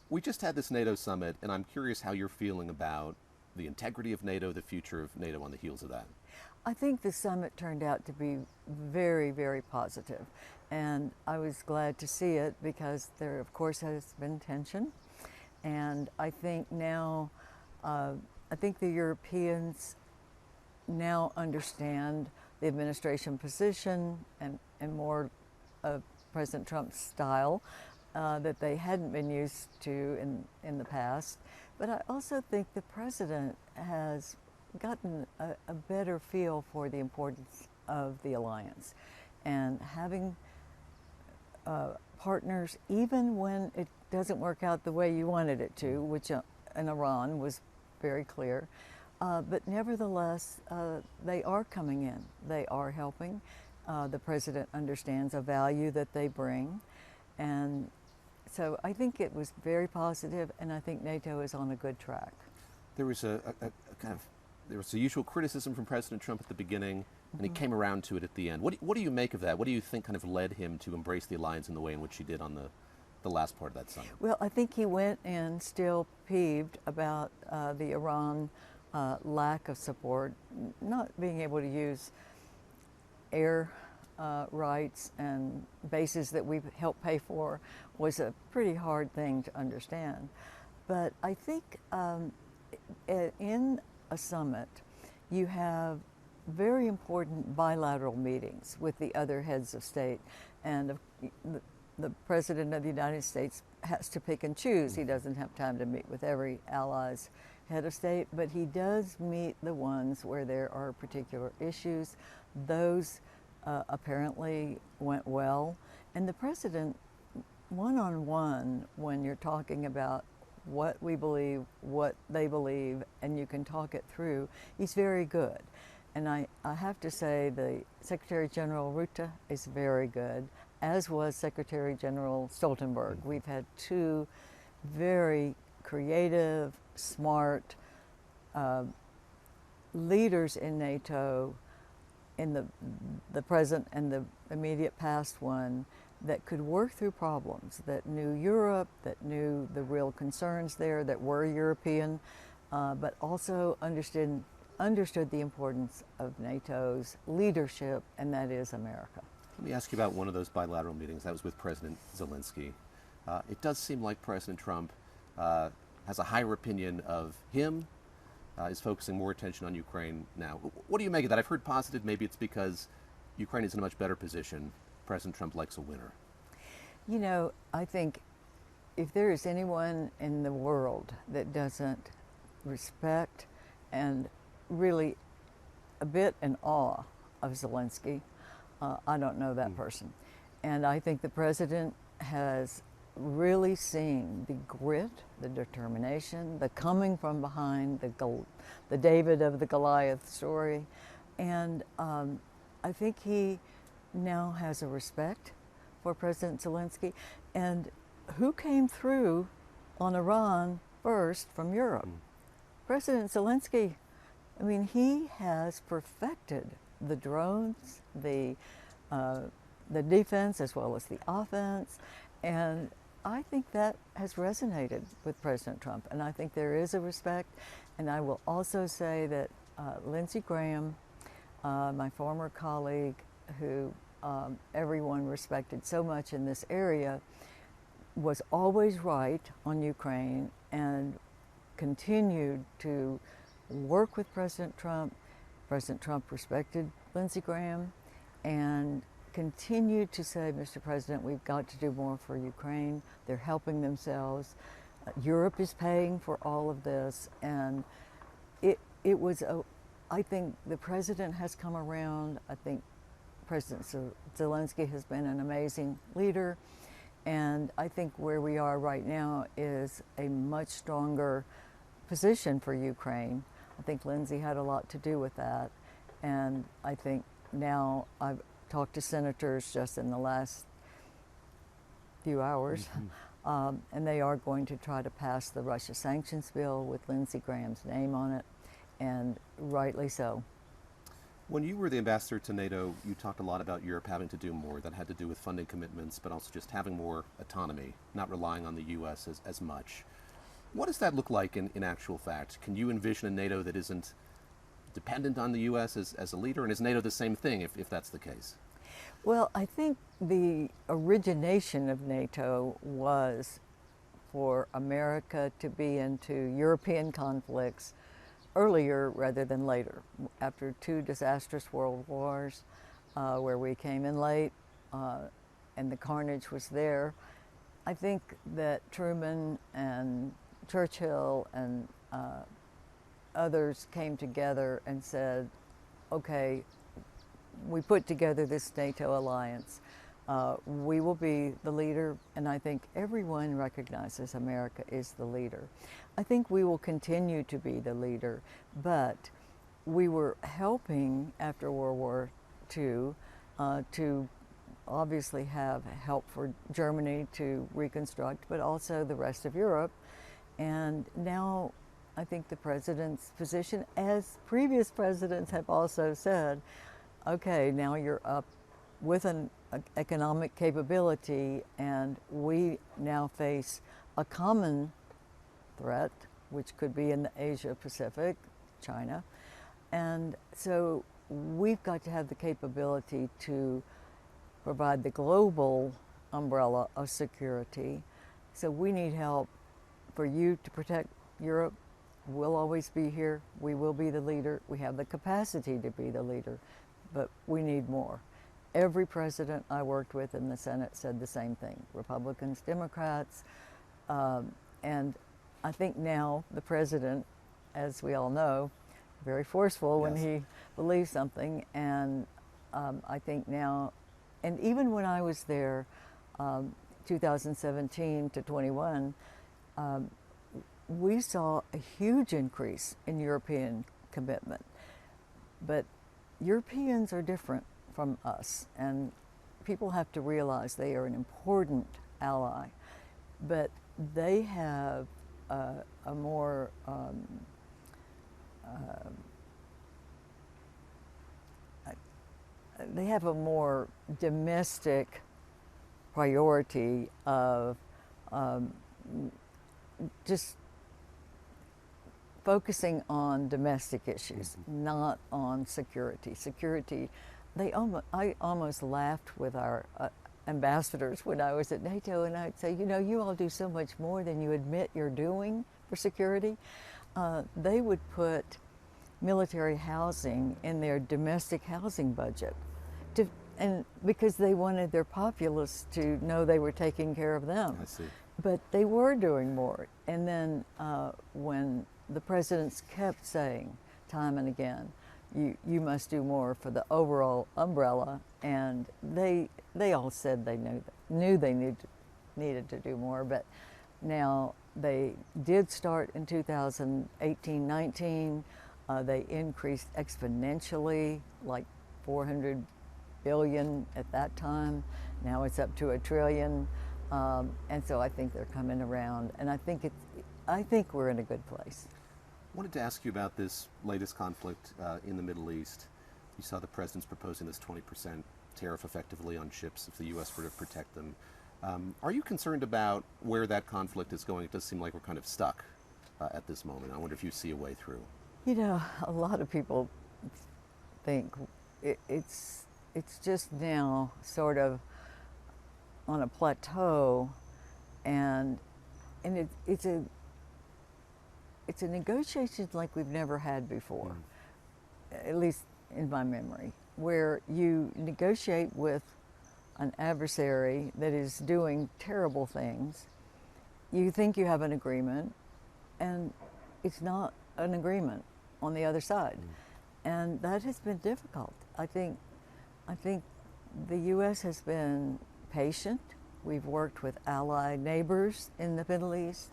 We just had this NATO summit, and I'm curious how you're feeling about the integrity of NATO, the future of NATO on the heels of that. I think the summit turned out to be very, very positive, and I was glad to see it because there, of course, has been tension, and I think now, I think the Europeans now understand the administration position and more of President Trump's style that they hadn't been used to in the past. But I also think the president has gotten a better feel for the importance of the alliance and having partners even when it doesn't work out the way you wanted it to, which in Iran was very clear. But nevertheless, they are coming in. They are helping. The president understands a value that they bring. And so I think it was very positive, and I think NATO is on a good track. There was there was the usual criticism from President Trump at the beginning, and he came around to it at the end. What do you make of that? What do you think kind of led him to embrace the alliance in the way in which he did on the last part of that summit? Well, I think he went in still peeved about the Iran lack of support, not being able to use air rights and bases that we've helped pay for was a pretty hard thing to understand. But I think in a summit, you have very important bilateral meetings with the other heads of state, and the President of the United States has to pick and choose. He doesn't have time to meet with every ally's head of state, but he does meet the ones where there are particular issues. Those apparently went well. And the president, one-on-one, when you're talking about what we believe, what they believe, and you can talk it through, he's very good. And I have to say the Secretary General Rutte is very good, as was Secretary General Stoltenberg. We've had two very creative, smart leaders in NATO, in the present and the immediate past one, that could work through problems, that knew Europe, that knew the real concerns there, that were European, but also understood the importance of NATO's leadership, and that is America. Let me ask you about one of those bilateral meetings. That was with President Zelensky. It does seem like President Trump has a higher opinion of him, is focusing more attention on Ukraine now. What do you make of that? I've heard positive, maybe it's because Ukraine is in a much better position. President Trump likes a winner. You know, I think if there is anyone in the world that doesn't respect and really a bit in awe of Zelensky, I don't know that person. And I think the president has really seen the grit, the determination, the coming from behind, the David of the Goliath story. And I think he now has a respect for President Zelensky. And who came through on Iran first from Europe? President Zelensky. I mean, he has perfected the drones, the defense as well as the offense, and I think that has resonated with President Trump, and I think there is a respect. And I will also say that Lindsey Graham, my former colleague, who everyone respected so much in this area, was always right on Ukraine and continued to work with President Trump. President Trump respected Lindsey Graham and continued to say, Mr. President, we've got to do more for Ukraine. They're helping themselves. Europe is paying for all of this. And it was, I think the president has come around. I think President Zelensky has been an amazing leader. And I think where we are right now is a much stronger position for Ukraine. I think Lindsey had a lot to do with that. And I think now I've talked to senators just in the last few hours, and they are going to try to pass the Russia sanctions bill with Lindsey Graham's name on it, and rightly so. When you were the ambassador to NATO, you talked a lot about Europe having to do more. That had to do with funding commitments, but also just having more autonomy, not relying on the U.S. as much. What does that look like in actual fact? Can you envision a NATO that isn't dependent on the U.S. as a leader? And is NATO the same thing if that's the case? Well, I think the origination of NATO was for America to be into European conflicts earlier rather than later. After two disastrous world wars, where we came in late and the carnage was there, I think that Truman and Churchill and others came together and said, okay, we put together this NATO alliance. We will be the leader, and I think everyone recognizes America is the leader. I think we will continue to be the leader, but we were helping after World War II to obviously have help for Germany to reconstruct, but also the rest of Europe. And now I think the president's position, as previous presidents have also said, okay, now you're up with an economic capability, and we now face a common threat, which could be in the Asia Pacific, China. And so we've got to have the capability to provide the global umbrella of security. So we need help for you to protect Europe. We'll always be here. We will be the leader. We have the capacity to be the leader, but we need more. Every president I worked with in the Senate said the same thing, Republicans, Democrats, and I think now the president, as we all know, very forceful when he believes something, and I think now, and even when I was there, 2017 to 21, we saw a huge increase in European commitment, but Europeans are different from us, and people have to realize they are an important ally, but they have a more they have a more domestic priority of just focusing on domestic issues, not on security. Security, I almost laughed with our ambassadors when I was at NATO, and I'd say, you know, you all do so much more than you admit you're doing for security. They would put military housing in their domestic housing budget, and because they wanted their populace to know they were taking care of them. I see. But they were doing more. And then when the presidents kept saying time and again, you must do more for the overall umbrella, and they all said they knew they needed to do more, but now they did start in 2018-19. They increased exponentially, like 400 billion at that time. Now it's up to $1 trillion, and so I think they're coming around, and I think we're in a good place. I wanted to ask you about this latest conflict in the Middle East. You saw the president's proposing this 20% tariff effectively on ships if the U.S. were to protect them. Are you concerned about where that conflict is going? It does seem like we're kind of stuck at this moment. I wonder if you see a way through. You know, a lot of people think it's just now sort of on a plateau, and it's a negotiation like we've never had before, at least in my memory, where you negotiate with an adversary that is doing terrible things. You think you have an agreement, and it's not an agreement on the other side. And that has been difficult. I think the U.S. has been patient. We've worked with allied neighbors in the Middle East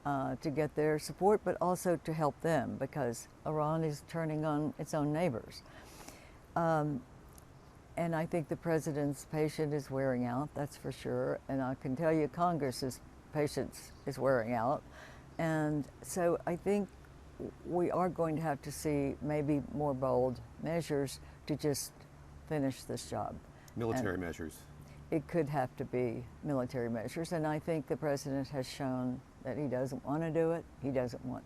to get their support, but also to help them, because Iran is turning on its own neighbors. And I think the president's patience is wearing out, that's for sure. And I can tell you Congress's patience is wearing out. And so I think we are going to have to see maybe more bold measures to just finish this job. Military measures. It could have to be military measures, and I think the president has shown that he doesn't want to do it. He doesn't want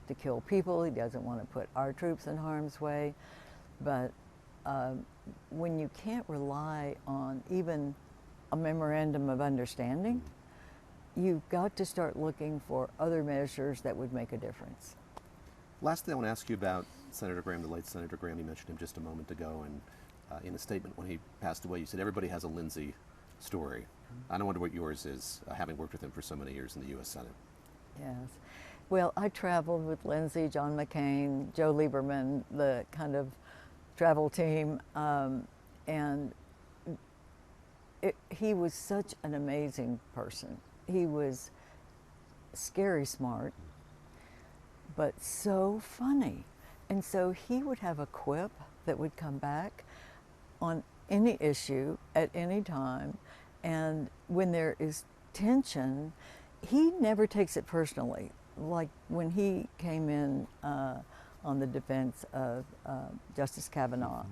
to kill people. He doesn't want to put our troops in harm's way. But when you can't rely on even a memorandum of understanding, you've got to start looking for other measures that would make a difference. Last thing I want to ask you about Senator Graham, the late Senator Graham. You mentioned him just a moment ago, and in a statement when he passed away, you said everybody has a Lindsey story. I don't wonder what yours is, having worked with him for so many years in the U.S. Senate. Yes. Well, I traveled with Lindsey, John McCain, Joe Lieberman, the kind of travel team, and he was such an amazing person. He was scary smart, but so funny. And so he would have a quip that would come back on any issue at any time. And when there is tension, he never takes it personally. Like when he came in on the defense of Justice Kavanaugh,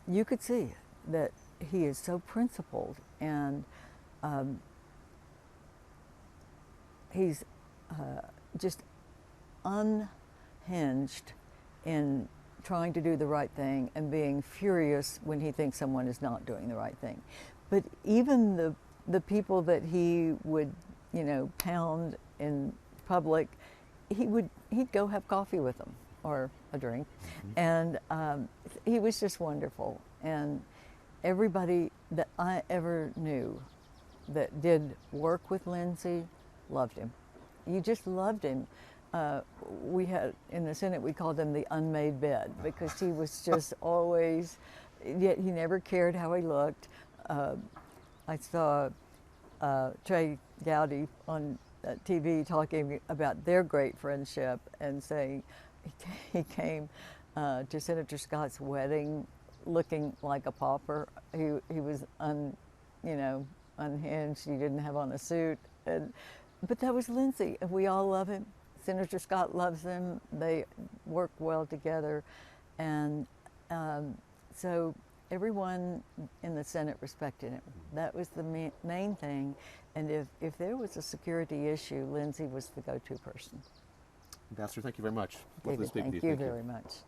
you could see that he is so principled, and he's just unhinged in trying to do the right thing and being furious when he thinks someone is not doing the right thing. But even the people that he would, pound in public, he'd go have coffee with them or a drink, and he was just wonderful. And everybody that I ever knew that did work with Lindsey loved him. You just loved him. We had, in the Senate, we called him the unmade bed, because he was just always, yet he never cared how he looked. I saw Trey Gowdy on TV talking about their great friendship and saying he came to Senator Scott's wedding looking like a pauper. He was unhinged. He didn't have on a suit, but that was Lindsey, and we all love him. Senator Scott loves him. They work well together, and so everyone in the Senate respected him. That was the main thing. And if there was a security issue, Lindsey was the go-to person. Ambassador, thank you very much. David, thank you very much.